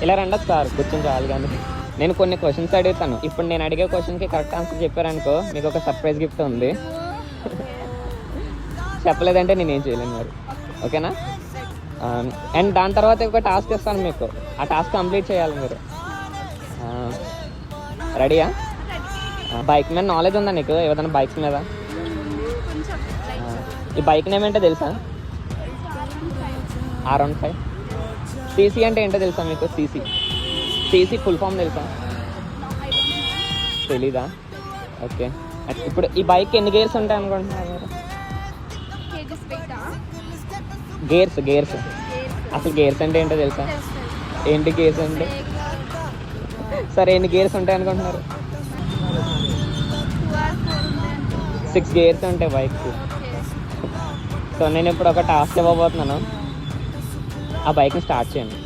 ఇలా రండి సార్ కూర్చొని చాలు. కానీ నేను కొన్ని క్వశ్చన్స్ అడుగుతాను. ఇప్పుడు నేను అడిగే క్వశ్చన్కి కరెక్ట్ ఆన్సర్ చెప్పారనుకో మీకు ఒక సర్ప్రైజ్ గిఫ్ట్ ఉంది. చెప్పలేదంటే నేనేం చేయలేను మరి. ఓకేనా? అండ్ దాని తర్వాత ఒక టాస్క్ ఇస్తాను మీకు. ఆ టాస్క్ కంప్లీట్ చేయాలి మీరు. రెడీయా? బైక్ మీద నాలెడ్జ్ ఉందా నీకు? ఏదైనా బైక్స్ మీద? ఈ బైక్ నేమ్ ఏంటో తెలుసా? R15. సీసీ అంటే ఏంటో తెలుసా మీకు? సీసీ ఫుల్ ఫామ్ తెలుసా? తెలీదా? ఓకే. ఇప్పుడు ఈ బైక్ ఎన్ని గేర్స్ ఉంటాయి అనుకుంటున్నారు మీరు? గేర్స్ అసలు గేర్స్ అంటే ఏంటో తెలుసా? ఏంటి గేర్స్ అంటే? సరే ఎన్ని గేర్స్ ఉంటాయి అనుకుంటున్నారు? 6 గేర్స్ ఉంటాయి బైక్కి. సో నేను ఇప్పుడు ఒక టాస్క్ ఇవ్వబోతున్నాను. ఆ బైక్ని స్టార్ట్ చేయండి.